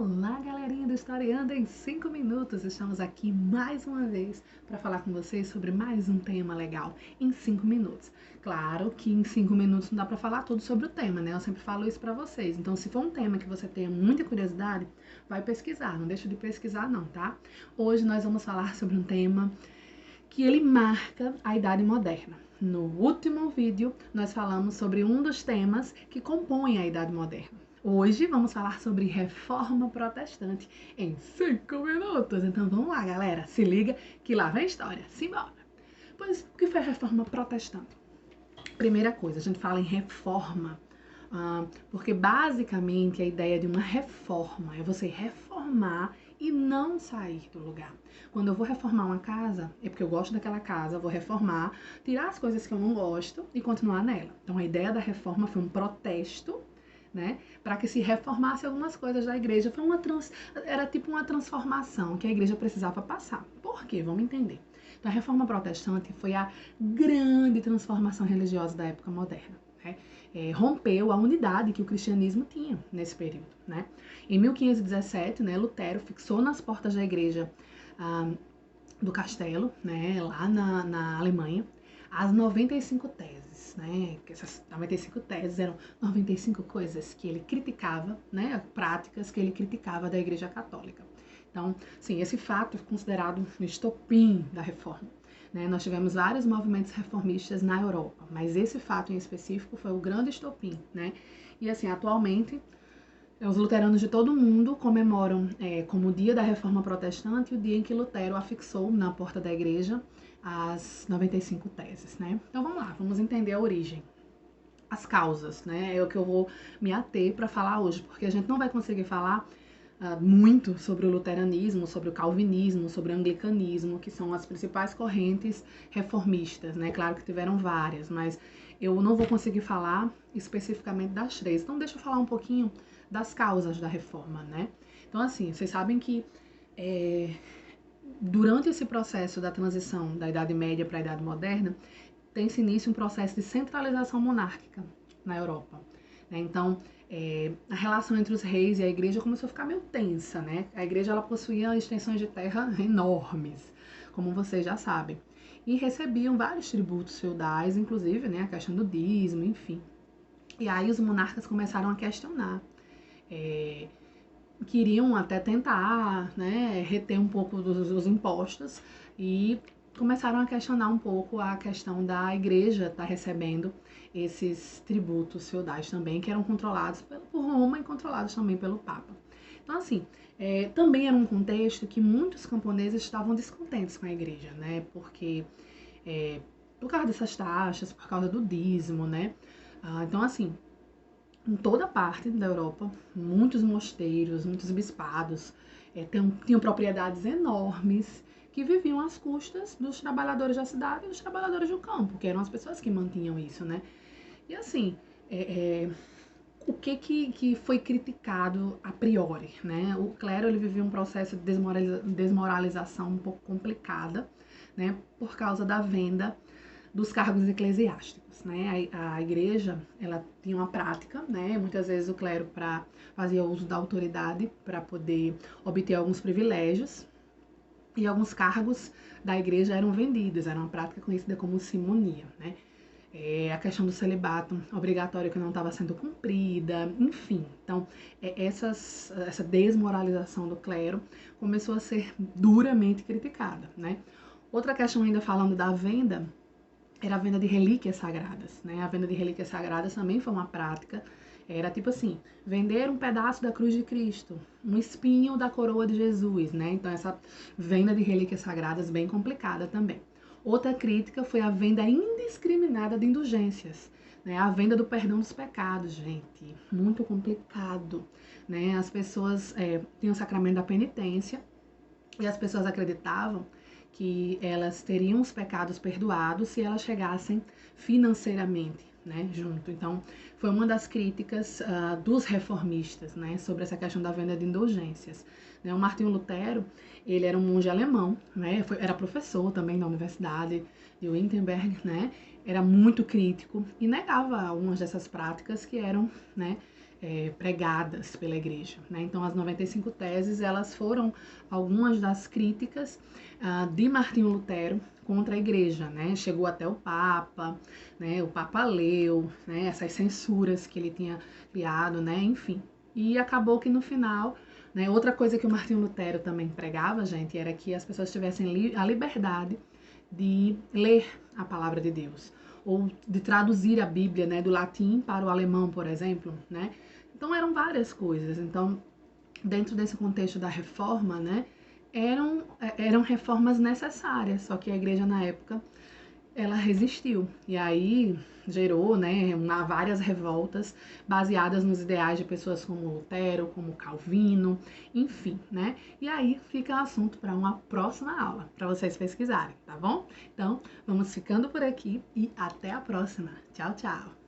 Olá, galerinha do Historiando em 5 minutos. Estamos aqui mais uma vez para falar com vocês sobre mais um tema legal em 5 minutos. Claro que em 5 minutos não dá para falar tudo sobre o tema, né? Eu sempre falo isso para vocês. Então, se for um tema que você tenha muita curiosidade, vai pesquisar. Não deixa de pesquisar não, tá? Hoje nós vamos falar sobre um tema que ele marca a Idade Moderna. No último vídeo, nós falamos sobre um dos temas que compõem a Idade Moderna. Hoje vamos falar sobre Reforma Protestante em 5 minutos. Então vamos lá, galera. Se liga que lá vem a história. Simbora! Pois, o que foi a Reforma Protestante? Primeira coisa, a gente fala em reforma, porque basicamente a ideia de uma reforma é você reformar e não sair do lugar. Quando eu vou reformar uma casa, é porque eu gosto daquela casa, eu vou reformar, tirar as coisas que eu não gosto e continuar nela. Então a ideia da reforma foi um protesto, né, para que se reformasse algumas coisas da igreja. Era tipo uma transformação que a igreja precisava passar. Por quê? Vamos entender. Então, a Reforma Protestante foi a grande transformação religiosa da época moderna, né? Rompeu a unidade que o cristianismo tinha nesse período, né? Em 1517, né, Lutero fixou nas portas da igreja do castelo, né, lá na Alemanha, as 95 teses, né? Essas 95 teses eram 95 coisas que ele criticava, né? Práticas que ele criticava da Igreja Católica. Então, sim, esse fato é considerado o estopim da reforma, né? Nós tivemos vários movimentos reformistas na Europa, mas esse fato em específico foi o grande estopim, né? E assim, atualmente, os luteranos de todo o mundo comemoram como o dia da Reforma Protestante o dia em que Lutero afixou na porta da igreja as 95 teses, né? Então vamos lá, vamos entender a origem. As causas, né? É o que eu vou me ater para falar hoje, porque a gente não vai conseguir falar muito sobre o luteranismo, sobre o calvinismo, sobre o anglicanismo, que são as principais correntes reformistas, né? Claro que tiveram várias, mas eu não vou conseguir falar especificamente das três. Então deixa eu falar um pouquinho das causas da reforma, né? Então assim, vocês sabem que durante esse processo da transição da Idade Média para a Idade Moderna, tem-se início um processo de centralização monárquica na Europa, né? Então, a relação entre os reis e a igreja começou a ficar meio tensa, né? A igreja ela possuía extensões de terra enormes, como vocês já sabem, e recebiam vários tributos feudais, inclusive, né, a questão do dízimo, enfim. E aí os monarcas começaram a questionar, queriam até tentar, né, reter um pouco dos impostos e começaram a questionar um pouco a questão da igreja estar recebendo esses tributos feudais também, que eram controlados por Roma e controlados também pelo Papa. Então, assim, também era um contexto que muitos camponeses estavam descontentes com a igreja, né, porque por causa dessas taxas, por causa do dízimo, né, então, assim, em toda parte da Europa, muitos mosteiros, muitos bispados, tinham propriedades enormes que viviam às custas dos trabalhadores da cidade e dos trabalhadores do campo, que eram as pessoas que mantinham isso, né? E assim, o que foi criticado a priori, né? O clero ele vivia um processo de desmoralização um pouco complicada, né? Por causa da venda dos cargos eclesiásticos, né? A igreja, ela tinha uma prática, né? Muitas vezes o clero fazia uso da autoridade para poder obter alguns privilégios e alguns cargos da igreja eram vendidos, era uma prática conhecida como simonia, né? A questão do celibato obrigatório que não estava sendo cumprida, enfim. Então, essa desmoralização do clero começou a ser duramente criticada, né? Outra questão ainda falando da venda, era a venda de relíquias sagradas, né? A venda de relíquias sagradas também foi uma prática. Era tipo assim, vender um pedaço da cruz de Cristo, um espinho da coroa de Jesus, né? Então essa venda de relíquias sagradas bem complicada também. Outra crítica foi a venda indiscriminada de indulgências, né? A venda do perdão dos pecados, gente, muito complicado, né? As pessoas tinham o sacramento da penitência e as pessoas acreditavam que elas teriam os pecados perdoados se elas chegassem financeiramente, né, junto. Então, foi uma das críticas dos reformistas, né, sobre essa questão da venda de indulgências. O Martinho Lutero, ele era um monge alemão, né, era professor também na Universidade de Wittenberg, né, era muito crítico e negava algumas dessas práticas que eram, né, pregadas pela igreja, né? Então, as 95 teses, elas foram algumas das críticas de Martinho Lutero contra a igreja, né? Chegou até o Papa, né? O Papa leu, né? Essas censuras que ele tinha criado, né? Enfim. E acabou que no final, né? Outra coisa que o Martinho Lutero também pregava, gente, era que as pessoas tivessem a liberdade de ler a palavra de Deus, ou de traduzir a Bíblia, né, do latim para o alemão, por exemplo, né? Então eram várias coisas. Então, dentro desse contexto da reforma, né, eram reformas necessárias, só que a igreja na época ela resistiu. E aí gerou, né, várias revoltas baseadas nos ideais de pessoas como Lutero, como Calvino, enfim, né? E aí fica assunto para uma próxima aula, para vocês pesquisarem, tá bom? Então, vamos ficando por aqui e até a próxima. Tchau, tchau!